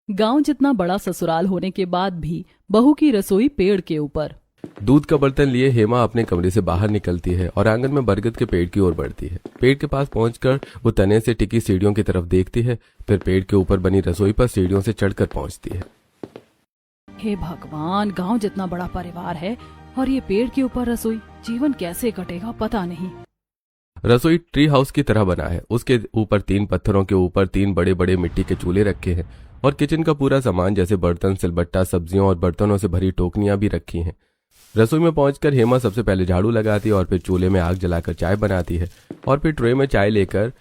गांव जितना बड़ा ससुराल होने के बाद भी बहू की रसोई पेड़ के ऊपर। दूध का बर्तन लिए हेमा अपने कमरे से बाहर निकलती है और आंगन में बरगद के पेड़ की ओर बढ़ती है। पेड़ के पास पहुंचकर वो तने से टिकी सीढ़ियों की तरफ देखती है, फिर पेड़ के ऊपर बनी रसोई पर सीढ़ियों से चढ़कर पहुंचती है। हे भगवान, गांव जितना बड़ा परिवार है और ये पेड़ के ऊपर रसोई, जीवन कैसे कटेगा पता नहीं। रसोई ट्री हाउस की तरह बना है। उसके ऊपर 3 पत्थरों के ऊपर 3 बड़े बड़े मिट्टी के चूल्हे रखे हैं और किचन का पूरा सामान जैसे बर्तन, सिलबट्टा, सब्जियों और बर्तनों से भरी टोकनियां भी रखी हैं। रसोई में पहुंचकर हेमा सबसे पहले झाड़ू लगाती है और फिर चूल्हे में आग जलाकर चाय बनाती है और फिर ट्रे में चाय लेकर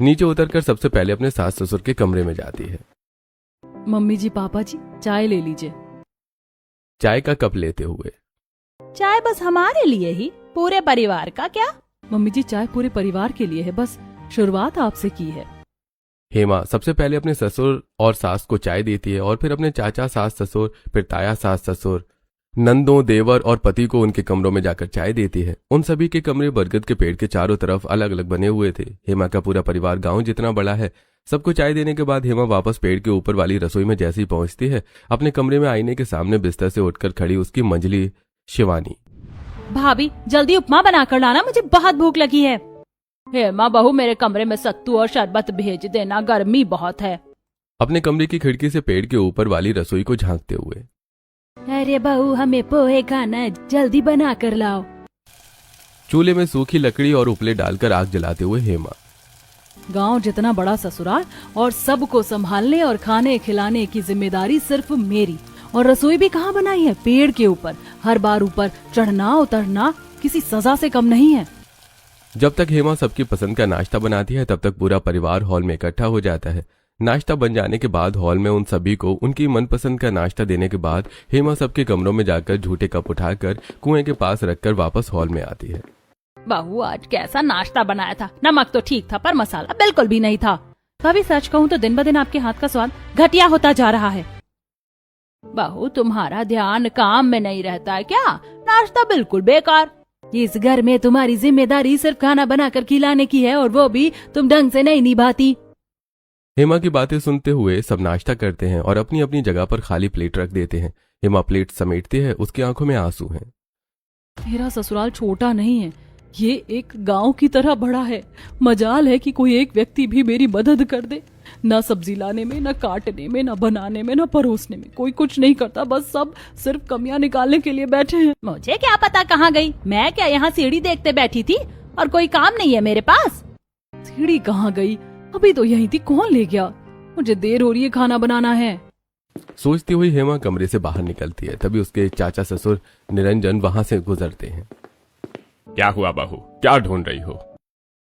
नीचे उतरकर सबसे पहले अपने सास ससुर के कमरे में जाती है। मम्मी जी, पापा जी, चाय ले लीजिए। चाय का कप लेते हुए, चाय बस हमारे लिए ही, पूरे परिवार का क्या? मम्मी जी, चाय पूरे परिवार के लिए है, बस शुरुआत आपसे की है। हेमा सबसे पहले अपने ससुर और सास को चाय देती है और फिर अपने चाचा सास ससुर, फिर ताया सास ससुर, नंदों, देवर और पति को उनके कमरों में जाकर चाय देती है। उन सभी के कमरे बरगद के पेड़ के चारों तरफ अलग अलग बने हुए थे। हेमा का पूरा परिवार गांव जितना बड़ा है। सबको चाय देने के बाद हेमा वापस पेड़ के ऊपर वाली रसोई में जैसे ही पहुंचती है, अपने कमरे में आईने के सामने बिस्तर से उठकर खड़ी उसकी मंझली शिवानी। भाभी, जल्दी उपमा बनाकर लाना, मुझे बहुत भूख लगी है। हेमा बहू, मेरे कमरे में सत्तू और शरबत भेज देना, गर्मी बहुत है। अपने कमरे की खिड़की से पेड़ के ऊपर वाली रसोई को झांकते हुए, अरे बहू, हमें पोहे खाना, जल्दी बना कर लाओ। चूल्हे में सूखी लकड़ी और उपले डालकर आग जलाते हुए हेमा। गांव जितना बड़ा ससुराल और सबको संभालने और खाने खिलाने की जिम्मेदारी सिर्फ मेरी, और रसोई भी कहाँ बनाई है, पेड़ के ऊपर। हर बार ऊपर चढ़ना उतरना किसी सजा से कम नहीं है। जब तक हेमा सबकी पसंद का नाश्ता बनाती है तब तक पूरा परिवार हॉल में इकट्ठा हो जाता है। नाश्ता बन जाने के बाद हॉल में उन सभी को उनकी मनपसंद का नाश्ता देने के बाद हेमा सबके कमरों में जाकर झूठे कप उठाकर कुएं के पास रखकर वापस हॉल में आती है। बहू, आज कैसा नाश्ता बनाया था? नमक तो ठीक था पर मसाला बिल्कुल भी नहीं था। भाभी, सच कहूँ तो दिन ब दिन आपके हाथ का स्वाद घटिया होता जा रहा है। बहू, तुम्हारा ध्यान काम में नहीं रहता है क्या? नाश्ता बिल्कुल बेकार। इस घर में तुम्हारी जिम्मेदारी सिर्फ खाना बनाकर खिलाने की है, और वो भी तुम ढंग से नहीं निभाती। हेमा की बातें सुनते हुए सब नाश्ता करते हैं और अपनी अपनी जगह पर खाली प्लेट रख देते हैं। हेमा प्लेट समेटती है, उसकी आंखों में आंसू हैं। मेरा ससुराल छोटा नहीं है, ये एक गांव की तरह बड़ा है। मजाल है कि कोई एक व्यक्ति भी मेरी मदद कर दे। न सब्जी लाने में, न काटने में, न बनाने में, न परोसने में कोई कुछ नहीं करता। बस सब सिर्फ कमियां निकालने के लिए बैठे हैं। मुझे क्या पता कहाँ गई? मैं क्या यहाँ सीढ़ी देखते बैठी थी और कोई काम नहीं है मेरे पास? सीढ़ी कहाँ गई? अभी तो यही थी, कौन ले गया? मुझे देर हो रही है, खाना बनाना है। सोचती हुई हेमा कमरे से बाहर निकलती है। तभी उसके चाचा ससुर निरंजन वहां से गुजरते हैं। क्या हुआ बहू, क्या ढूंढ रही हो?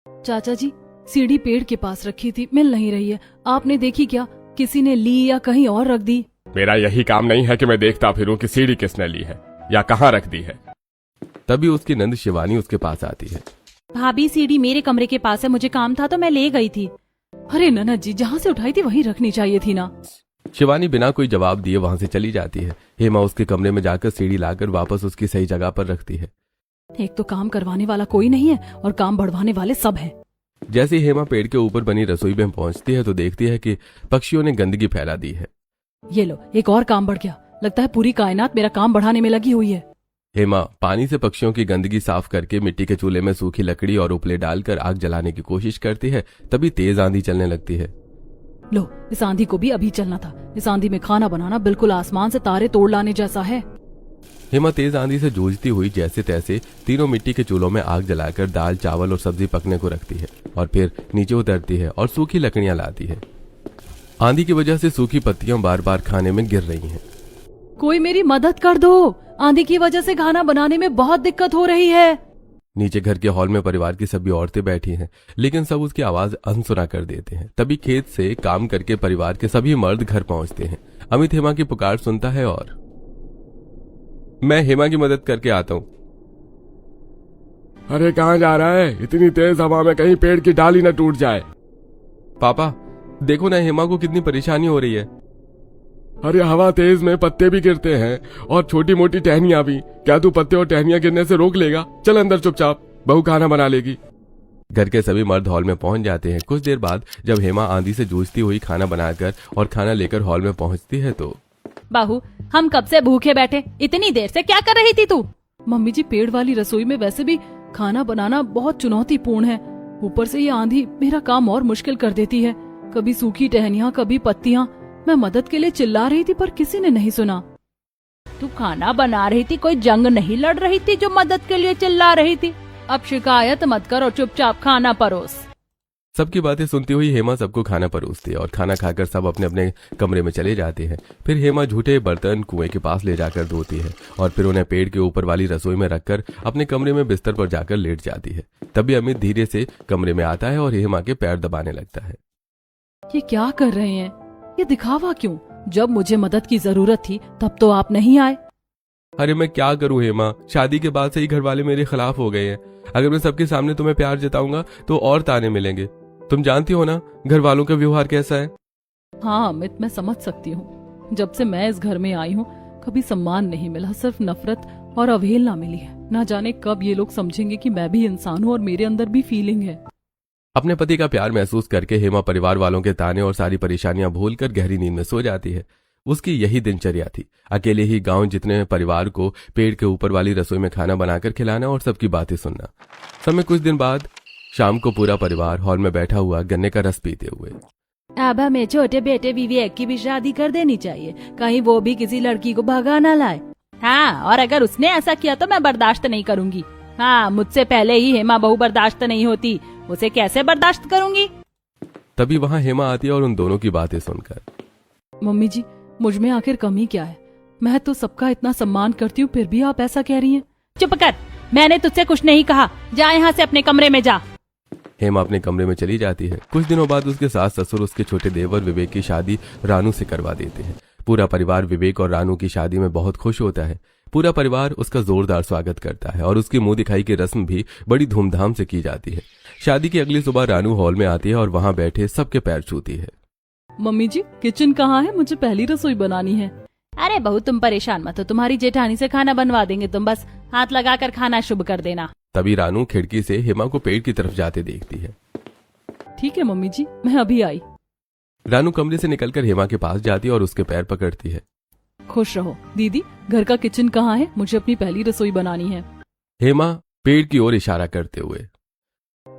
चाचा जी, सीढ़ी पेड़ के पास रखी थी, मिल नहीं रही है। आपने देखी क्या? किसी ने ली या कहीं और रख दी? मेरा यही काम नहीं है कि मैं देखता फिरूं कि सीढ़ी किसने ली है या कहाँ रख दी है। तभी उसकी नंद शिवानी उसके पास आती है। भाभी, सीढ़ी मेरे कमरे के पास है, मुझे काम था तो मैं ले गई थी। अरे ननद जी, जहाँ से उठाई थी वहीं रखनी चाहिए थी ना। शिवानी बिना कोई जवाब दिए वहां से चली जाती है। हेमा उसके कमरे में जाकर सीढ़ी लाकर वापस उसकी सही जगह पर रखती है। एक तो काम करवाने वाला कोई नहीं है और काम बढ़वाने वाले सब हैं। जैसे ही हेमा पेड़ के ऊपर बनी रसोई में पहुंचती है तो देखती है कि पक्षियों ने गंदगी फैला दी है। ये लो, एक और काम बढ़ गया। लगता है पूरी कायनात मेरा काम बढ़ाने में लगी हुई है। हेमा पानी से पक्षियों की गंदगी साफ करके मिट्टी के चूल्हे में सूखी लकड़ी और उपले डालकर आग जलाने की कोशिश करती है। तभी तेज आंधी चलने लगती है। लो, इस आंधी को भी अभी चलना था। इस आंधी में खाना बनाना बिल्कुल आसमान से तारे तोड़ लाने जैसा है। हेमा तेज आंधी से जूझती हुई जैसे तैसे तीनों मिट्टी के चूल्हों में आग जलाकर दाल, चावल और सब्जी पकने को रखती है और फिर नीचे उतरती है और सूखी लकड़ियां लाती है। आंधी की वजह से सूखी पत्तियां बार बार खाने में गिर रही हैं। कोई मेरी मदद कर दो, आंधी की वजह से खाना बनाने में बहुत दिक्कत हो रही है। नीचे घर के हॉल में परिवार की सभी औरतें बैठी हैं, लेकिन सब उसकी आवाज अनसुना कर देते हैं। तभी खेत से काम करके परिवार के सभी मर्द घर पहुंचते हैं। अमित हेमा की पुकार सुनता है और मैं हेमा की मदद करके आता हूँ। अरे कहाँ जा रहा है? इतनी तेज हवा में कहीं पेड़ की डाली न टूट जाए। पापा देखो ना, हेमा को कितनी परेशानी हो रही है। अरे हवा तेज में पत्ते भी गिरते हैं और छोटी मोटी टहनियां भी। क्या तू पत्ते और टहनियां गिरने से रोक लेगा? चल अंदर चुपचाप, बहू खाना बना लेगी। घर के सभी मर्द हॉल में पहुंच जाते हैं। कुछ देर बाद जब हेमा आंधी से जूझती हुई खाना बनाकर और खाना लेकर हॉल में पहुंचती है तो बहू, हम कब से भूखे बैठे, इतनी देर से क्या कर रही थी तू? मम्मी जी, पेड़ वाली रसोई में वैसे भी खाना बनाना बहुत चुनौतीपूर्ण है। ऊपर से ये आंधी मेरा काम और मुश्किल कर देती है। कभी सूखी टहनियाँ, कभी पत्तियाँ। मैं मदद के लिए चिल्ला रही थी पर किसी ने नहीं सुना। तू खाना बना रही थी, कोई जंग नहीं लड़ रही थी जो मदद के लिए चिल्ला रही थी। अब शिकायत मत कर और चुपचाप खाना परोस। सबकी बातें सुनती हुई हेमा सबको खाना परोसती है और खाना खाकर सब अपने अपने कमरे में चले जाते हैं। फिर हेमा झूठे बर्तन कुएं के पास ले जाकर धोती है और फिर उन्हें पेड़ के ऊपर वाली रसोई में रखकर अपने कमरे में बिस्तर पर जाकर लेट जाती है। तभी अमित धीरे से कमरे में आता है और हेमा के पैर दबाने लगता है। ये क्या कर रहे हैं? ये दिखावा क्यों? जब मुझे मदद की जरूरत थी तब तो आप नहीं आए। अरे मैं क्या करूं हेमा, शादी के बाद से ही घर वाले मेरे खिलाफ हो गए हैं। अगर मैं सबके सामने तुम्हें प्यार जताऊंगा तो और ताने मिलेंगे। तुम जानती हो ना घर वालों का व्यवहार कैसा है। हाँ अमित, मैं समझ सकती हूँ। जब से मैं इस घर में आई हूँ कभी सम्मान नहीं मिला, सिर्फ नफरत और अवहेलना मिली है। ना जाने कब ये लोग समझेंगे कि मैं भी इंसान हूँ और मेरे अंदर भी फीलिंग है। अपने पति का प्यार महसूस करके हेमा परिवार वालों के ताने और सारी परेशानियां भूलकर गहरी नींद में सो जाती है। उसकी यही दिनचर्या थी, अकेले ही गांव जितने परिवार को पेड़ के ऊपर वाली रसोई में खाना बनाकर खिलाना और सबकी बातें सुनना। समय कुछ दिन बाद शाम को पूरा परिवार हॉल में बैठा हुआ गन्ने का रस पीते हुए। अब हमें छोटे बेटे विवेक की भी शादी कर देनी चाहिए, कहीं वो भी किसी लड़की को भगा ना लाए। हाँ, और अगर उसने ऐसा किया तो मैं बर्दाश्त नहीं करूंगी। हाँ, मुझसे पहले ही हेमा बहू बर्दाश्त नहीं होती, उसे कैसे बर्दाश्त करूंगी। तभी वहां हेमा आती है और उन दोनों की बातें सुनकर, मम्मी जी, मुझ में आखिर कमी क्या है? मैं तो सबका इतना सम्मान करती हूँ, फिर भी आप ऐसा कह रही हैं। चुप कर, मैंने तुझसे कुछ नहीं कहा। जा यहाँ से अपने कमरे में जा। हेमा अपने कमरे में चली जाती है। कुछ दिनों बाद उसके सास ससुर उसके छोटे देवर विवेक की शादी रानू से करवा देते हैं। पूरा परिवार विवेक और रानू की शादी में बहुत खुश होता है। पूरा परिवार उसका जोरदार स्वागत करता है और उसकी मुंह दिखाई की रस्म भी बड़ी धूमधाम से की जाती है। शादी की अगली सुबह रानू हॉल में आती है और वहां बैठे सबके पैर छूती है। मम्मी जी, किचन कहाँ है? मुझे पहली रसोई बनानी है। अरे बहू, तुम परेशान मत हो, तुम्हारी जेठानी से खाना बनवा देंगे, तुम बस हाथ लगाकर खाना शुभ कर देना। तभी रानू खिड़की से हेमा को पेड़ की तरफ जाते देखती है। ठीक है मम्मी जी, मैं अभी आई। रानू कमरे से निकलकर हेमा के पास जाती है और उसके पैर पकड़ती है। खुश रहो दीदी। घर का किचन कहाँ है? मुझे अपनी पहली रसोई बनानी है। हेमा पेड़ की ओर इशारा करते हुए।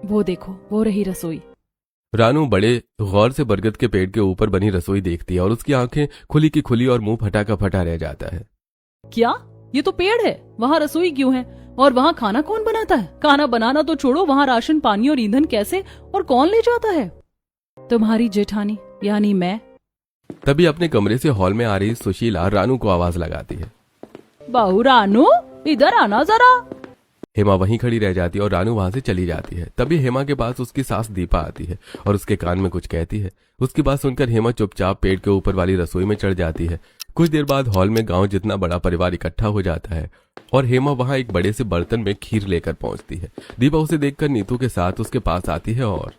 वो देखो, वो रही रसोई। रानू बड़े गौर से बरगद के पेड़ के ऊपर बनी रसोई देखती है और उसकी आंखें खुली की खुली और मुंह फटा का फटा रह जाता है। क्या? ये तो पेड़ है, वहाँ रसोई क्यों है? और वहाँ खाना कौन बनाता है? खाना बनाना तो छोड़ो, वहाँ राशन, पानी और ईंधन कैसे और कौन ले जाता है? तुम्हारी जेठानी यानी मैं। तभी अपने कमरे से हॉल में आ रही सुशीला रानू को आवाज लगाती है। बहू रानू, इधर आना जरा। हेमा वहीं खड़ी रह जाती है और रानू वहां से चली जाती है। तभी हेमा के पास उसकी सास दीपा आती है और उसके कान में कुछ कहती है। उसकी बात सुनकर हेमा चुपचाप पेड़ के ऊपर वाली रसोई में चढ़ जाती है। कुछ देर बाद हॉल में गांव जितना बड़ा परिवार इकट्ठा हो जाता है और हेमा वहां एक बड़े से बर्तन में खीर लेकर पहुंचती है। दीपा उसे देखकर नीतू के साथ उसके पास आती है और,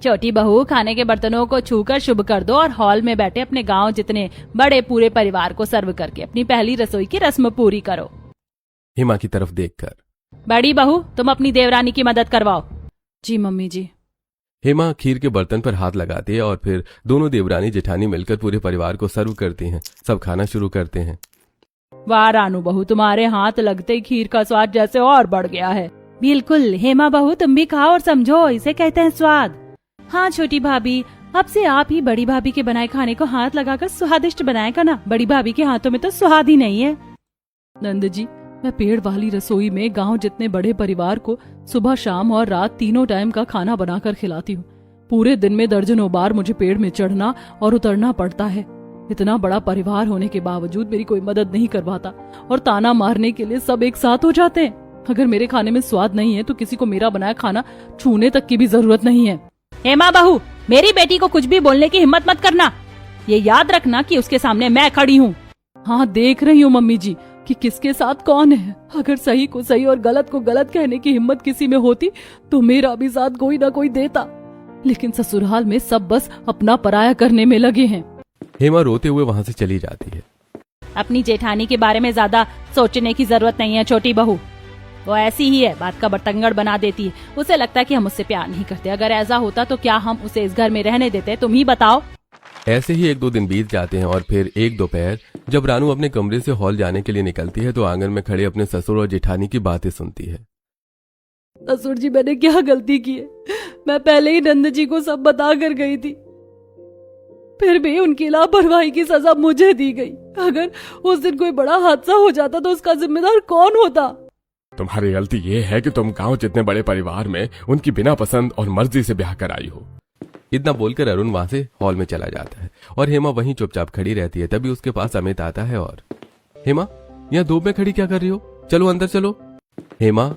छोटी बहू, खाने के बर्तनों को छूकर शुभ कर दो और हॉल में बैठे अपने गांव जितने बड़े पूरे परिवार को सर्व करके अपनी पहली रसोई की रस्म पूरी करो। हेमा की तरफ देखकर, बड़ी बहू, तुम अपनी देवरानी की मदद करवाओ। जी मम्मी जी। हेमा खीर के बर्तन पर हाथ लगाती है और फिर दोनों देवरानी जेठानी मिलकर पूरे परिवार को सर्व करती हैं। सब खाना शुरू करते हैं। वाह रानू बहू, तुम्हारे हाथ लगते ही खीर का स्वाद जैसे और बढ़ गया है। बिल्कुल हेमा बहू, तुम भी खाओ और समझो, इसे कहते हैं स्वाद। हाँ छोटी भाभी, अब से आप ही बड़ी भाभी के बनाए खाने को हाथ लगाकर स्वादिष्ट बनाएगा ना। बड़ी भाभी के हाथों में तो स्वाद ही नहीं है। नंद जी, मैं पेड़ वाली रसोई में गांव जितने बड़े परिवार को सुबह, शाम और रात तीनों टाइम का खाना बनाकर खिलाती हूँ। पूरे दिन में दर्जनों बार मुझे पेड़ में चढ़ना और उतरना पड़ता है। इतना बड़ा परिवार होने के बावजूद मेरी कोई मदद नहीं करवाता और ताना मारने के लिए सब एक साथ हो जाते हैं। अगर मेरे खाने में स्वाद नहीं है तो किसी को मेरा बनाया खाना छूने तक की भी जरूरत नहीं है। हेमा बहू, मेरी बेटी को कुछ भी बोलने की हिम्मत मत करना। ये याद रखना कि उसके सामने मैं खड़ी हूँ। हाँ, देख रही हूँ मम्मी जी कि किसके साथ कौन है। अगर सही को सही और गलत को गलत कहने की हिम्मत किसी में होती तो मेरा भी साथ कोई ना कोई देता, लेकिन ससुराल में सब बस अपना पराया करने में लगे हैं। हेमा रोते हुए वहां से चली जाती है। अपनी जेठानी के बारे में ज्यादा सोचने की जरूरत नहीं है छोटी बहू। वो ऐसी ही है, बात का बतंगड़ बना देती है। उसे लगता है कि हम उससे प्यार नहीं करते। अगर ऐसा होता तो क्या हम उसे इस घर में रहने देते? तुम ही बताओ। ऐसे ही 1-2 दिन बीत जाते हैं और फिर एक दोपहर जब रानू अपने कमरे से हॉल जाने के लिए निकलती है तो आंगन में खड़े अपने ससुर और जेठानी की बातें सुनती है। ससुर जी, मैंने क्या गलती की है? मैं पहले ही नंद जी को सब बता कर गई थी, फिर भी उनकी लापरवाही की सजा मुझे दी गई। अगर उस दिन कोई बड़ा हादसा हो जाता तो उसका जिम्मेदार कौन होता? तुम्हारी गलती ये है कि तुम गांव जितने बड़े परिवार में उनकी बिना पसंद और मर्जी से ब्याह कर आई हो। इतना बोलकर अरुण वहां से हॉल में चला जाता है और हेमा वहीं चुपचाप खड़ी रहती है। तभी उसके पास अमित आता है और, हेमा, यहाँ धूप में खड़ी क्या कर रही हो? चलो अंदर चलो। हेमा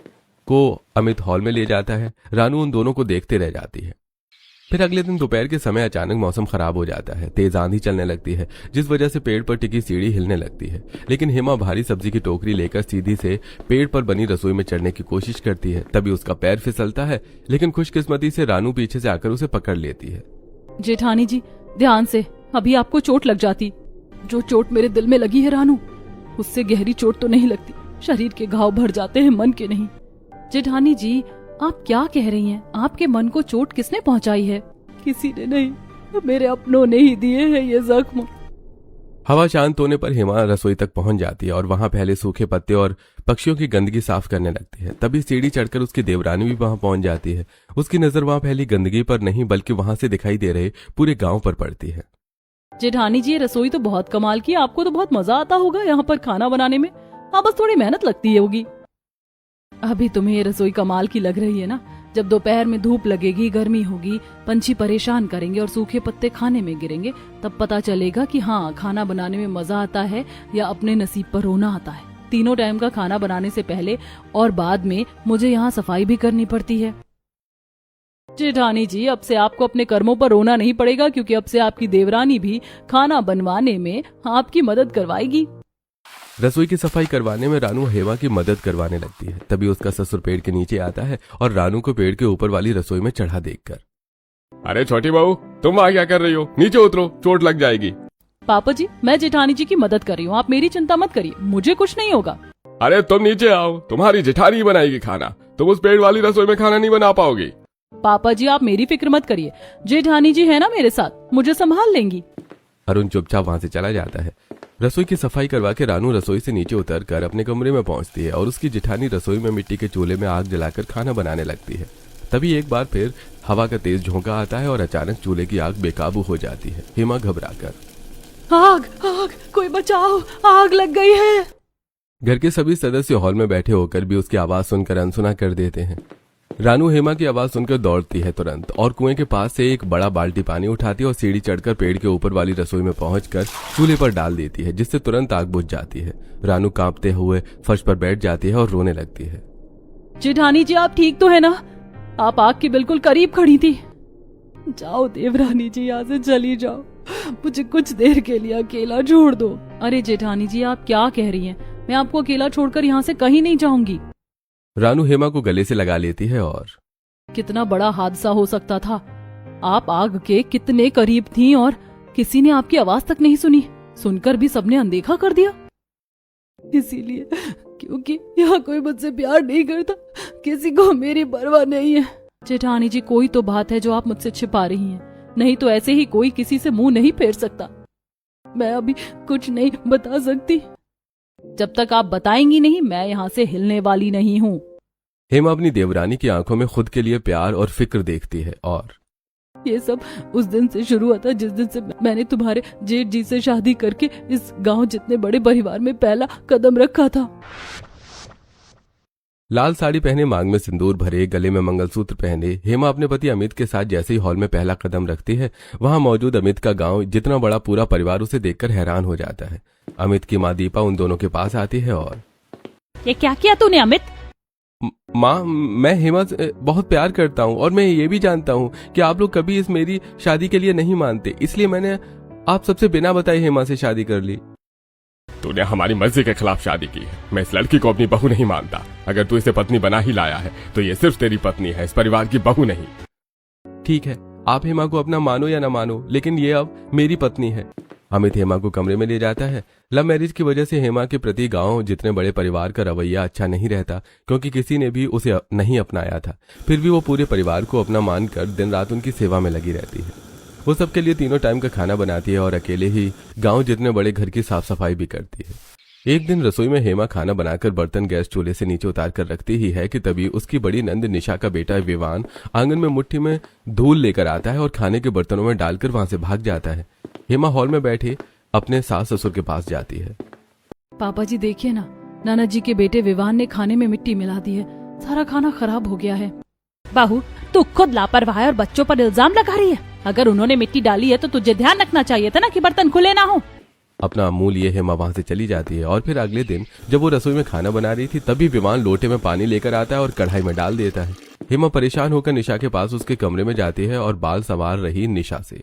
को अमित हॉल में ले जाता है। रानू उन दोनों को देखते रह जाती है। फिर अगले दिन दोपहर के समय अचानक मौसम खराब हो जाता है। तेज आंधी चलने लगती है जिस वजह से पेड़ पर टिकी सीढ़ी हिलने लगती है। लेकिन हेमा भारी सब्जी की टोकरी लेकर सीधी से पेड़ पर बनी रसोई में चढ़ने की कोशिश करती है। तभी उसका पैर फिसलता है, लेकिन खुशकिस्मती से रानू पीछे से आकर उसे पकड़ लेती है। जेठानी जी, ध्यान से, अभी आपको चोट लग जाती। जो चोट मेरे दिल में लगी है रानू, उससे गहरी चोट तो नहीं लगती। शरीर के घाव भर जाते हैं, मन के नहीं। जेठानी जी, आप क्या कह रही हैं? आपके मन को चोट किसने पहुंचाई है? किसी ने नहीं, मेरे अपनों ने ही दिए हैं ये जख्म। हवा शांत होने पर हेमा रसोई तक पहुंच जाती है और वहां पहले सूखे पत्ते और पक्षियों की गंदगी साफ करने लगती है। तभी सीढ़ी चढ़कर उसकी देवरानी भी वहां पहुंच जाती है। उसकी नजर वहां फैली गंदगी पर नहीं बल्कि वहां से दिखाई दे रहे पूरे गांव पर पड़ती है। जेठानी जी, ये रसोई तो बहुत कमाल की। आपको तो बहुत मजा आता होगा यहाँ पर खाना बनाने में। हाँ, बस थोड़ी मेहनत लगती होगी। अभी तुम्हें ये रसोई कमाल की लग रही है ना? जब दोपहर में धूप लगेगी, गर्मी होगी, पंछी परेशान करेंगे और सूखे पत्ते खाने में गिरेंगे, तब पता चलेगा कि हाँ, खाना बनाने में मजा आता है या अपने नसीब पर रोना आता है। तीनों टाइम का खाना बनाने से पहले और बाद में मुझे यहाँ सफाई भी करनी पड़ती है। जेठानी जी, अब से आपको अपने कर्मों पर रोना नहीं पड़ेगा, क्योंकि अब से आपकी देवरानी भी खाना बनवाने में आपकी मदद करवाएगी। रसोई की सफाई करवाने में रानू हेमा की मदद करवाने लगती है। तभी उसका ससुर पेड़ के नीचे आता है और रानू को पेड़ के ऊपर वाली रसोई में चढ़ा देखकर, अरे छोटी बहू, तुम वहां क्या कर रही हो? नीचे उतरो, चोट लग जाएगी। पापा जी, मैं जेठानी जी की मदद कर रही हूँ, आप मेरी चिंता मत करिए, मुझे कुछ नहीं होगा। अरे तुम नीचे आओ, तुम्हारी जेठानी बनाएगी खाना, तुम उस पेड़ वाली रसोई में खाना नहीं बना पाओगी। पापा जी, आप मेरी फिक्र मत करिए, जेठानी जी है ना मेरे साथ, मुझे संभाल लेंगी। अरुण चुपचाप वहां से चला जाता है। रसोई की सफाई करवा के रानू रसोई से नीचे उतरकर अपने कमरे में पहुंचती है और उसकी जेठानी रसोई में मिट्टी के चूल्हे में आग जलाकर खाना बनाने लगती है। तभी एक बार फिर हवा का तेज झोंका आता है और अचानक चूल्हे की आग बेकाबू हो जाती है। हेमा घबराकर, आग आग, कोई बचाओ, आग लग गई है। घर के सभी सदस्य हॉल में बैठे होकर भी उसकी आवाज सुनकर अनसुना कर देते हैं। रानू हेमा की आवाज सुनकर दौड़ती है तुरंत और कुएं के पास से एक बड़ा बाल्टी पानी उठाती है और सीढ़ी चढ़कर पेड़ के ऊपर वाली रसोई में पहुंचकर चूल्हे पर डाल देती है, जिससे तुरंत आग बुझ जाती है। रानू कांपते हुए फर्श पर बैठ जाती है और रोने लगती है। जेठानी जी, आप ठीक तो है ना? आप आग के बिल्कुल करीब खड़ी थी। जाओ देवरानी जी, यहाँ से चली जाओ, मुझे कुछ देर के लिए अकेला छोड़ दो। अरे जेठानी जी, आप क्या कह रही हैं? मैं आपको अकेला छोड़कर यहाँ से कहीं नहीं जाऊंगी। रानू हेमा को गले से लगा लेती है और, कितना बड़ा हादसा हो सकता था। आप आग के कितने करीब थीं और किसी ने आपकी आवाज तक नहीं सुनी। सुनकर भी सबने अनदेखा कर दिया। इसीलिए क्योंकि यहाँ कोई मुझसे प्यार नहीं करता, किसी को मेरी परवाह नहीं है। जेठानी जी, कोई तो बात है जो आप मुझसे छिपा रही हैं, नहीं तो ऐसे ही कोई किसी से मुंह नहीं फेर सकता। मैं अभी कुछ नहीं बता सकती। जब तक आप बताएंगी नहीं, मैं यहाँ से हिलने वाली नहीं हूँ। हेमा अपनी देवरानी की आंखों में खुद के लिए प्यार और फिक्र देखती है और, ये सब उस दिन से शुरू हुआ था जिस दिन से मैंने तुम्हारे जेठ जी से शादी करके इस गांव जितने बड़े परिवार में पहला कदम रखा था। लाल साड़ी पहने, मांग में सिंदूर भरे, गले में मंगलसूत्र पहने हेमा अपने पति अमित के साथ जैसे ही हॉल में पहला कदम रखती है, वहां मौजूद अमित का गांव जितना बड़ा पूरा परिवार उसे देखकर हैरान हो जाता है। अमित की माँ दीपा उन दोनों के पास आती है और, ये क्या किया तूने अमित? माँ, मैं हेमा से बहुत प्यार करता हूँ और मैं ये भी जानता हूँ कि आप लोग कभी इस मेरी शादी के लिए नहीं मानते, इसलिए मैंने आप सबसे बिना बताए हेमा से शादी कर ली। तूने हमारी मर्जी के खिलाफ शादी की है। मैं इस लड़की को अपनी बहू नहीं मानता। अगर तू इसे पत्नी बना ही लाया है तो ये सिर्फ तेरी पत्नी है, इस परिवार की बहू नहीं। ठीक है, आप हेमा को अपना मानो या ना मानो, लेकिन ये अब मेरी पत्नी है। अमित हेमा को कमरे में ले जाता है। लव मैरिज की वजह से हेमा के प्रति गांव जितने बड़े परिवार का रवैया अच्छा नहीं रहता, क्योंकि किसी ने भी उसे नहीं अपनाया था। फिर भी वो पूरे परिवार को अपना मानकर दिन रात उनकी सेवा में लगी रहती है। वो सबके लिए तीनों टाइम का खाना बनाती है और अकेले ही गांव जितने बड़े घर की साफ सफाई भी करती है। एक दिन रसोई में हेमा खाना बनाकर बर्तन गैस चूल्हे से नीचे उतार कर रखती ही है कि तभी उसकी बड़ी नंद निशा का बेटा विवान आंगन में मुट्ठी में धूल लेकर आता है और खाने के बर्तनों में डालकर वहां से भाग जाता है। हेमा हॉल में बैठे अपने सास ससुर के पास जाती है। पापा जी देखिए ना, नाना जी के बेटे विवान ने खाने में मिट्टी मिला दी है, सारा खाना खराब हो गया है। बहू, तू खुद लापरवाह है और बच्चों पर इल्जाम लगा रही है। अगर उन्होंने मिट्टी डाली है तो तुझे ध्यान रखना चाहिए था ना कि बर्तन खुले ना हो। अपना अमूल ये हेमा वहां से चली जाती है और फिर अगले दिन जब वो रसोई में खाना बना रही थी तभी विवान लोटे में पानी लेकर आता है और कढ़ाई में डाल देता है। हेमा परेशान होकर निशा के पास उसके कमरे में जाती है और बाल संवार रही निशा से।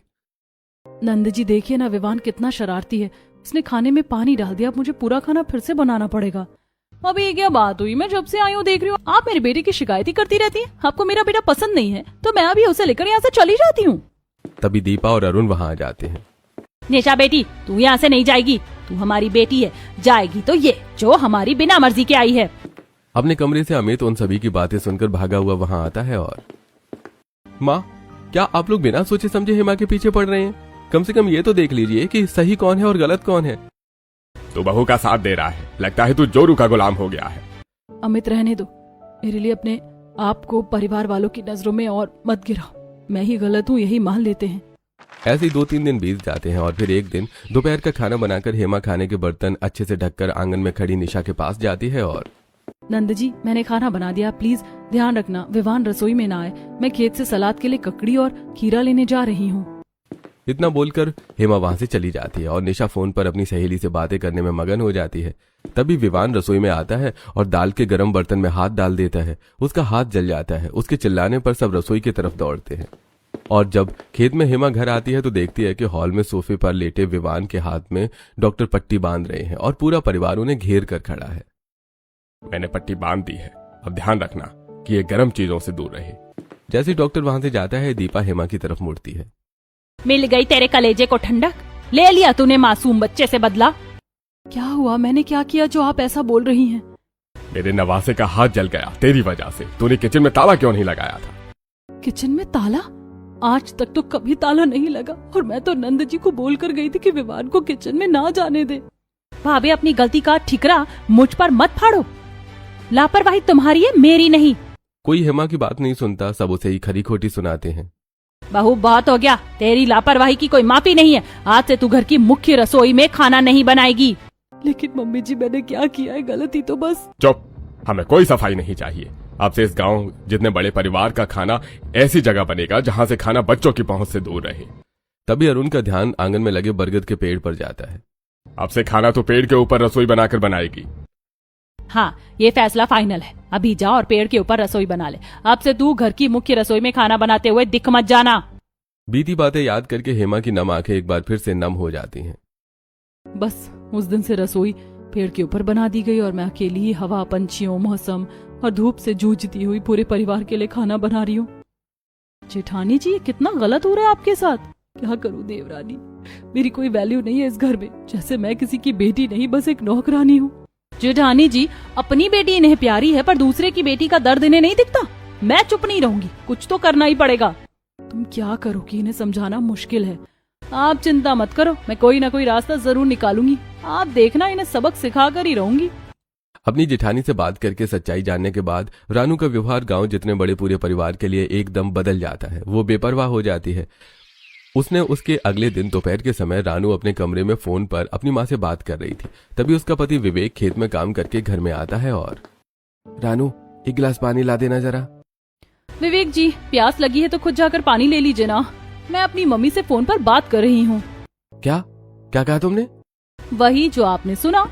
नंद जी देखिए ना, विवान कितना शरारती है, उसने खाने में पानी डाल दिया, अब मुझे पूरा खाना फिर से बनाना पड़ेगा। अभी ये क्या बात हुई, मैं जब से आई हूँ देख रही हूँ आप मेरे बेटे की शिकायत ही करती रहती है। आपको मेरा बेटा पसंद नहीं है तो मैं अभी उसे लेकर यहाँ से चली जाती हूँ। तभी दीपा और अरुण वहां आ जाते हैं। निशा बेटी, तू यहाँ से नहीं जाएगी, तू हमारी बेटी है, जाएगी तो ये जो हमारी बिना मर्जी के आई है। अपने कमरे से अमित उन सभी की बातें सुनकर भागा हुआ वहां आता है और माँ, क्या आप लोग बिना सोचे समझे हेमा के पीछे पड़ रहे हैं? कम से कम ये तो देख लीजिए कि सही कौन है और गलत कौन है। तू बहू का साथ दे रहा है, लगता है तू जोरू का गुलाम हो गया है। अमित रहने दो, मेरे लिए अपने आप को परिवार वालों की नजरों में और मत गिराओ। मैं ही गलत हूँ, यही मान लेते हैं। ऐसे ही 2-3 दिन बीत जाते हैं और फिर एक दिन दोपहर का खाना बनाकर हेमा खाने के बर्तन अच्छे से ढककर आंगन में खड़ी निशा के पास जाती है और नंद जी, मैंने खाना बना दिया, प्लीज ध्यान रखना विवान रसोई में ना आए। मैं खेत से सलाद के लिए ककड़ी और खीरा लेने जा रही हूँ। इतना बोलकर हेमा वहां से चली जाती है और निशा फोन पर अपनी सहेली से बातें करने में मगन हो जाती है। तभी विवान रसोई में आता है और दाल के गर्म बर्तन में हाथ डाल देता है। उसका हाथ जल जाता है। उसके चिल्लाने पर सब रसोई की तरफ दौड़ते हैं और जब खेत में हेमा घर आती है तो देखती है कि हॉल में सोफे पर लेटे विवान के हाथ में डॉक्टर पट्टी बांध रहे हैं और पूरा परिवार उन्हें घेर कर खड़ा है। मैंने पट्टी बांध दी है, अब ध्यान रखना कि ये गर्म चीजों से दूर रहे। जैसे डॉक्टर वहां से जाता है दीपा हेमा की तरफ मुड़ती है। मिल गई तेरे कलेजे को ठंडक, ले लिया तूने मासूम बच्चे से बदला। क्या हुआ, मैंने क्या किया जो आप ऐसा बोल रही हैं? मेरे नवासे का हाथ जल गया तेरी वजह से। तूने किचन में ताला क्यों नहीं लगाया था? किचन में ताला? आज तक तो कभी ताला नहीं लगा और मैं तो नंद जी को बोलकर गई थी कि विवान को किचन में ना जाने दे। भाभी, अपनी गलती का ठिकरा मुझ पर मत फाड़ो। लापरवाही तुम्हारी है, मेरी नहीं। कोई हेमा की बात नहीं सुनता, सब उसे ही खरी खोटी सुनाते हैं। बहू, बहुत हो गया, तेरी लापरवाही की कोई माफी नहीं है। आज से तू घर की मुख्य रसोई में खाना नहीं बनाएगी। लेकिन मम्मी जी, मैंने क्या किया है? गलती तो बस। चुप, हमें कोई सफाई नहीं चाहिए। अब से इस गांव जितने बड़े परिवार का खाना ऐसी जगह बनेगा जहां से खाना बच्चों की पहुंच से दूर रहे। तभी अरुण का ध्यान आंगन में लगे बरगद के पेड़ पर जाता है। अब से खाना तो पेड़ के ऊपर रसोई बनाकर बनाएगी। हाँ, ये फैसला फाइनल है। अभी जा और पेड़ के ऊपर रसोई बना ले। अब से तू घर की मुख्य रसोई में खाना बनाते हुए दिख मत जाना। बीती बातें याद करके हेमा की नम आंखें एक बार फिर से नम हो जाती हैं। बस उस दिन से रसोई पेड़ के ऊपर बना दी गई और मैं अकेली ही हवा, पंछियों, मौसम और धूप से जूझती हुई पूरे परिवार के लिए खाना बना रही हूँ। जेठानी जी, ये कितना गलत हो रहा है आपके साथ। क्या करूँ देवरानी, मेरी कोई वैल्यू नहीं है इस घर में। जैसे मैं किसी की बेटी नहीं, बस एक नौकरानी हूँ। जेठानी जी, अपनी बेटी इन्हें प्यारी है पर दूसरे की बेटी का दर्द इन्हें नहीं दिखता। मैं चुप नहीं रहूंगी, कुछ तो करना ही पड़ेगा। तुम क्या करोगी? इन्हें समझाना मुश्किल है। आप चिंता मत करो, मैं कोई ना कोई रास्ता जरूर निकालूंगी। आप देखना, इन्हें सबक सिखा कर ही रहूंगी। अपनी जेठानी से बात करके सच्चाई जानने के बाद रानू का व्यवहार गांव जितने बड़े पूरे परिवार के लिए एकदम बदल जाता है। वो बेपरवाह हो जाती है। उसने उसके अगले दिन दोपहर के समय रानू अपने कमरे में फोन पर अपनी माँ से बात कर रही थी। तभी उसका पति विवेक खेत में काम करके घर में आता है और रानू, एक गिलास पानी ला देना जरा। विवेक जी, प्यास लगी है तो खुद जाकर पानी ले लीजिए ना। मैं अपनी मम्मी से फोन पर बात कर रही हूँ। क्या क्या कहा तुमने? वही जो आपने सुना।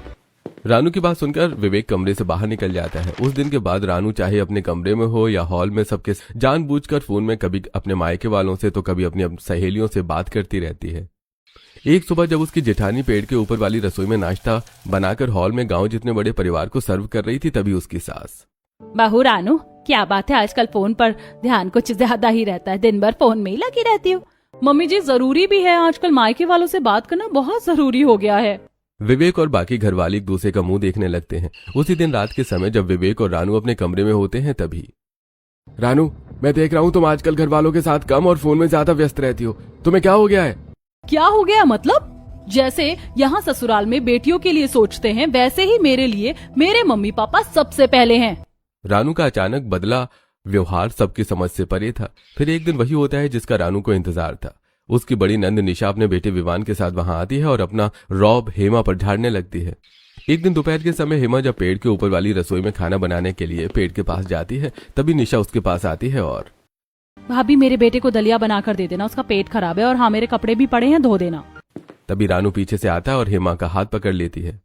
रानू की बात सुनकर विवेक कमरे से बाहर निकल जाता है। उस दिन के बाद रानू चाहे अपने कमरे में हो या हॉल में सबके जानबूझकर फोन में कभी अपने मायके वालों से तो कभी अपनी सहेलियों से बात करती रहती है। एक सुबह जब उसकी जेठानी पेड़ के ऊपर वाली रसोई में नाश्ता बनाकर हॉल में गांव जितने बड़े परिवार को सर्व कर रही थी तभी उसकी सास, बहू रानू, क्या बात है, आजकल फोन पर ध्यान कुछ ज्यादा ही रहता है। दिन भर फोन में ही लगी रहती हूँ। मम्मी जी जरूरी भी है, आजकल मायके वालों से बात करना बहुत जरूरी हो गया है। विवेक और बाकी घरवाले एक दूसरे का मुंह देखने लगते हैं। उसी दिन रात के समय जब विवेक और रानू अपने कमरे में होते हैं तभी रानू, मैं देख रहा हूँ तुम आजकल घर वालों के साथ कम और फोन में ज्यादा व्यस्त रहती हो। तुम्हें क्या हो गया है? क्या हो गया मतलब? जैसे यहाँ ससुराल में बेटियों के लिए सोचते हैं, वैसे ही मेरे लिए मेरे मम्मी पापा सबसे पहले हैं। रानू का अचानक बदला व्यवहार सबकी समझ से परे था। फिर एक दिन वही होता है जिसका रानू को इंतजार था। उसकी बड़ी नंद निशा अपने बेटे विवान के साथ वहां आती है और अपना रौब हेमा पर झाड़ने लगती है। एक दिन दोपहर के समय हेमा जब पेड़ के ऊपर वाली रसोई में खाना बनाने के लिए पेड़ के पास जाती है तभी निशा उसके पास आती है और भाभी मेरे बेटे को दलिया बना कर दे देना, उसका पेट खराब है, और हाँ मेरे कपड़े भी पड़े हैं, धो देना। तभी रानू पीछे से आता है और हेमा का हाथ पकड़ लेती है।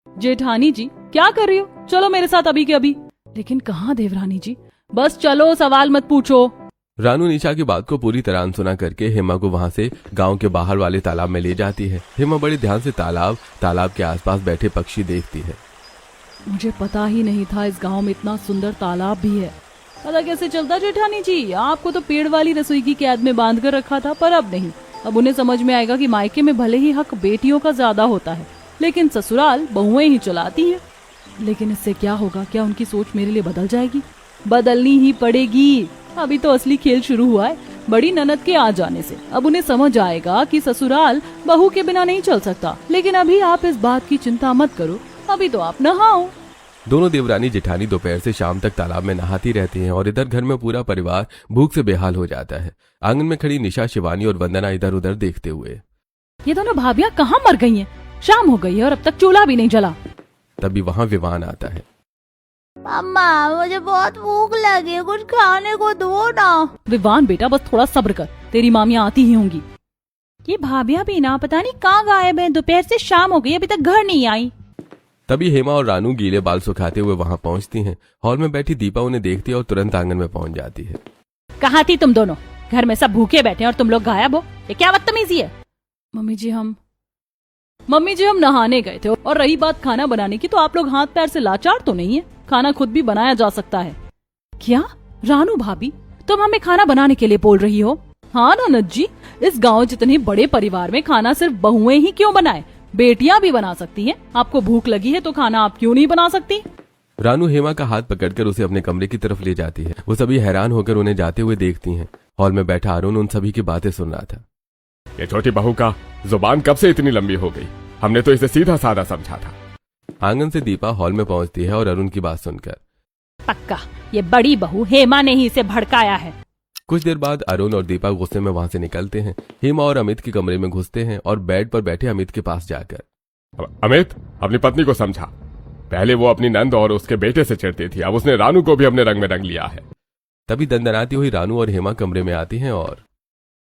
जेठानी जी क्या कर रही हो? चलो मेरे साथ अभी के अभी। लेकिन कहाँ देवरानी जी, बस चलो, सवाल मत पूछो। रानू निशा की बात को पूरी तरह अनसुना करके हेमा को वहां से गांव के बाहर वाले तालाब में ले जाती है। हेमा बड़े ध्यान से तालाब के आसपास बैठे पक्षी देखती है। मुझे पता ही नहीं था इस गांव में इतना सुंदर तालाब भी है। पता कैसे चलता जेठानी जी? आपको तो पेड़ वाली रसोई की कैद में बांध कर रखा था, पर अब नहीं। अब उन्हें समझ में आएगा कि मायके में भले ही हक बेटियों का ज्यादा होता है, लेकिन ससुराल बहुएं ही चलाती हैं। लेकिन इससे क्या होगा? क्या उनकी सोच मेरे लिए बदल जाएगी? बदलनी ही पड़ेगी। अभी तो असली खेल शुरू हुआ है बड़ी ननद के आ जाने से। अब उन्हें समझ आएगा कि ससुराल बहू के बिना नहीं चल सकता। लेकिन अभी आप इस बात की चिंता मत करो, अभी तो आप नहाओ। दोनों देवरानी जेठानी दोपहर से शाम तक तालाब में नहाती रहती हैं और इधर घर में पूरा परिवार भूख से बेहाल हो जाता है। आंगन में खड़ी निशा, शिवानी और वंदना इधर उधर देखते हुए। ये दोनों भाभियां कहाँ मर गई हैं? शाम हो गई है और अब तक चूल्हा भी नहीं जला। तभी वहां विवान आता है। मम्मा मुझे बहुत भूख लगी है, कुछ खाने को दो ना। विवान बेटा बस थोड़ा सब्र कर, तेरी मामियां आती ही होंगी। ये भाभियां भी ना पता नहीं कहाँ गायब है, दोपहर से शाम हो गई अभी तक घर नहीं आई। तभी हेमा और रानू गीले बाल सुखाते हुए वहां पहुंचती हैं। हॉल में बैठी दीपा उन्हें देखती है और तुरंत आंगन में पहुंच जाती है। कहाँ थी तुम दोनों? घर में सब भूखे बैठे और तुम लोग गायब हो, ये क्या बदतमीजी है? मम्मी जी हम नहाने गए थे, और रही बात खाना बनाने की, तो आप लोग हाथ पैर से लाचार तो नहीं है? खाना खुद भी बनाया जा सकता है। क्या रानू भाभी, तुम हमें खाना बनाने के लिए बोल रही हो? हाँ ननद जी, इस गांव जितने बड़े परिवार में खाना सिर्फ बहुएं ही क्यों बनाए, बेटियां भी बना सकती हैं। आपको भूख लगी है तो खाना आप क्यों नहीं बना सकती? रानू हेमा का हाथ पकड़कर उसे अपने कमरे की तरफ ले जाती है। वो सभी हैरान होकर उन्हें जाते हुए देखती हैं। हॉल में बैठा अरुण उन सभी की बातें सुन रहा था। ये छोटी बहू का जुबान कब से इतनी लंबी हो गई? हमने तो इसे सीधा साधा समझा था। आंगन से दीपा हॉल में पहुंचती है और अरुण की बात सुनकर। पक्का ये बड़ी बहू हेमा ने ही इसे भड़काया है। कुछ देर बाद अरुण और दीपा गुस्से में वहां से निकलते हैं। हेमा और अमित के कमरे में घुसते हैं और बेड पर बैठे अमित के पास जाकर। अमित, अपनी पत्नी को समझा। पहले वो अपनी नंद और उसके बेटे से चिढ़ती थी, अब उसने रानू को भी अपने रंग में रंग लिया है। तभी दंदनाती हुई रानू और हेमा कमरे में आती हैं और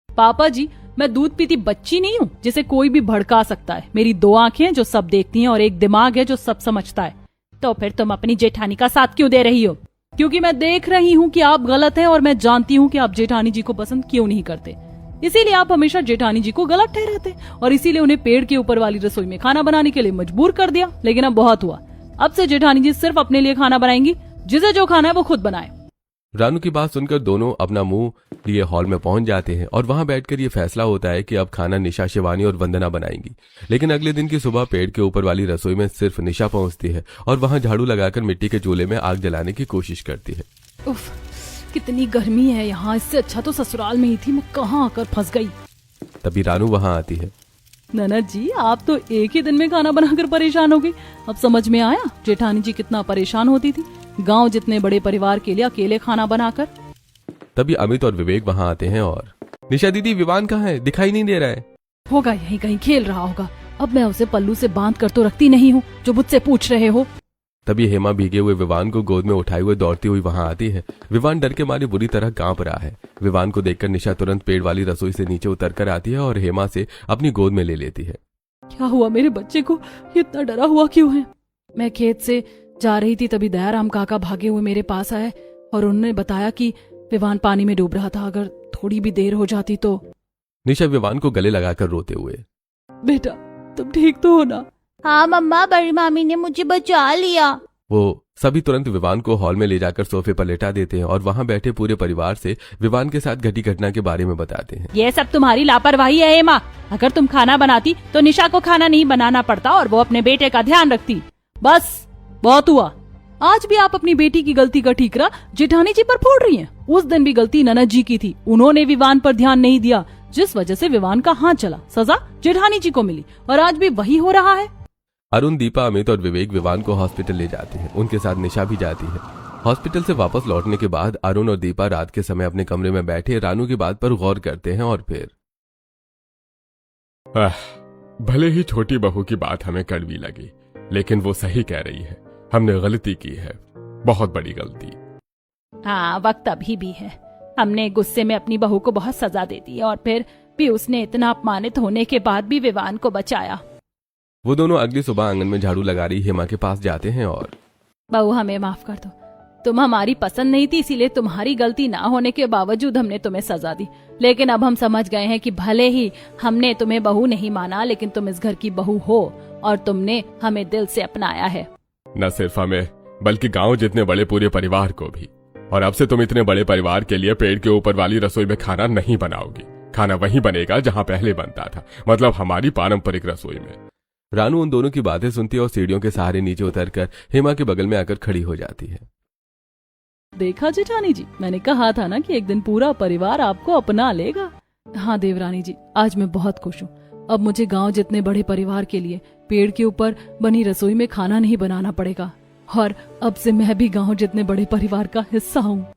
पापा जी, मैं दूध पीती बच्ची नहीं हूँ जिसे कोई भी भड़का सकता है। मेरी 2 आंखें हैं जो सब देखती हैं और एक दिमाग है जो सब समझता है। तो फिर तुम अपनी जेठानी का साथ क्यों दे रही हो? क्योंकि मैं देख रही हूँ कि आप गलत हैं और मैं जानती हूँ कि आप जेठानी जी को पसंद क्यों नहीं करते। इसीलिए आप हमेशा जेठानी जी को गलत ठहराते और इसीलिए उन्हें पेड़ के ऊपर वाली रसोई में खाना बनाने के लिए मजबूर कर दिया। लेकिन अब बहुत हुआ, अब से जेठानी जी सिर्फ अपने लिए खाना बनाएंगी। जिसे जो खाना है वो खुद बनाए। रानू की बात सुनकर दोनों अपना मुंह लिए हॉल में पहुंच जाते हैं और वहां बैठकर ये फैसला होता है कि अब खाना निशा, शिवानी और वंदना बनाएंगी। लेकिन अगले दिन की सुबह पेड़ के ऊपर वाली रसोई में सिर्फ निशा पहुंचती है और वहां झाड़ू लगाकर मिट्टी के चूल्हे में आग जलाने की कोशिश करती है। उफ, कितनी गर्मी है यहाँ, इससे अच्छा तो ससुराल में ही थी। मैं कहाँ आकर फंस गई। तभी रानू वहां आती है। ननद जी, आप तो एक ही दिन में खाना बनाकर परेशान हो गई। अब समझ में आया जेठानी जी कितना परेशान होती थी गांव जितने बड़े परिवार के लिए अकेले खाना बनाकर। तभी अमित और विवेक वहां आते हैं और निशा दीदी, विवान कहाँ है? दिखाई नहीं दे रहा है। होगा यहीं कहीं खेल रहा होगा। अब मैं उसे पल्लू से बांध कर तो रखती नहीं हूँ जो मुझसे पूछ रहे हो। तभी हेमा भीगे हुए विवान को गोद में उठाए हुए दौड़ती हुई वहां आती है। विवान डर के मारे बुरी तरह कांप रहा है। विवान को देखकर निशा तुरंत पेड़ वाली रसोई से नीचे उतर कर आती है और हेमा से अपनी गोद में ले लेती है। क्या हुआ मेरे बच्चे को? इतना डरा हुआ क्यों है? मैं खेत से जा रही थी तभी दयाराम काका भागे हुए मेरे पास आए और उन्होंने बताया कि विवान पानी में डूब रहा था। अगर थोड़ी भी देर हो जाती तो। निशा विवान को गले लगाकर रोते हुए। बेटा तुम ठीक तो हो ना? हाँ मम्मा, बड़ी मामी ने मुझे बचा लिया। वो सभी तुरंत विवान को हॉल में ले जाकर सोफे पर लेटा देते हैं और वहां बैठे पूरे परिवार से विवान के साथ घटी घटना के बारे में बताते हैं। ये सब तुम्हारी लापरवाही है हेमा। अगर तुम खाना बनाती तो निशा को खाना नहीं बनाना पड़ता और वो अपने बेटे का ध्यान रखती। बस बहुत हुआ। आज भी आप अपनी बेटी की गलती का ठीकरा जेठानी जी पर फोड़ रही हैं। उस दिन भी गलती ननद जी की थी, उन्होंने विवान पर ध्यान नहीं दिया, जिस वजह से विवान का हाथ चला। सजा जेठानी जी को मिली और आज भी वही हो रहा है। अरुण, दीपा, अमित और विवेक विवान को हॉस्पिटल ले जाते हैं। उनके साथ निशा भी जाती है। हॉस्पिटल से वापस लौटने के बाद अरुण और दीपा रात के समय अपने कमरे में बैठे रानू की बात पर गौर करते हैं और फिर भले ही छोटी बहू की बात हमें कड़वी लगी, लेकिन वो सही कह रही है। हमने गलती की है, बहुत बड़ी गलती। हाँ, वक्त अभी भी है। हमने गुस्से में अपनी बहू को बहुत सजा दे दी और फिर भी उसने इतना अपमानित होने के बाद भी विवान को बचाया। वो दोनों अगली सुबह आंगन में झाड़ू लगा रही हेमा के पास जाते हैं और बहू, हमें माफ कर दो। तुम हमारी पसंद नहीं थी, इसीलिए तुम्हारी गलती ना होने के बावजूद हमने तुम्हें सजा दी। लेकिन अब हम समझ गए हैं कि भले ही हमने तुम्हें बहू नहीं माना, लेकिन तुम इस घर की बहू हो और तुमने हमें दिल से अपनाया है। न सिर्फ हमें, बल्कि गांव जितने बड़े पूरे परिवार को भी। और अब से तुम इतने बड़े परिवार के लिए पेड़ के ऊपर वाली रसोई में खाना नहीं बनाओगी। खाना वहीं बनेगा जहां पहले बनता था, मतलब हमारी पारंपरिक रसोई में। रानू उन दोनों की बातें सुनती है और सीढ़ियों के सहारे नीचे उतरकर हेमा के बगल में आकर खड़ी हो जाती है। देखा जेठानी जी, मैंने कहा था ना कि एक दिन पूरा परिवार आपको अपना लेगा। हाँ देवरानी जी, आज मैं बहुत खुश हूँ। अब मुझे गांव जितने बड़े परिवार के लिए पेड़ के ऊपर बनी रसोई में खाना नहीं बनाना पड़ेगा और अब से मैं भी गांव जितने बड़े परिवार का हिस्सा हूँ।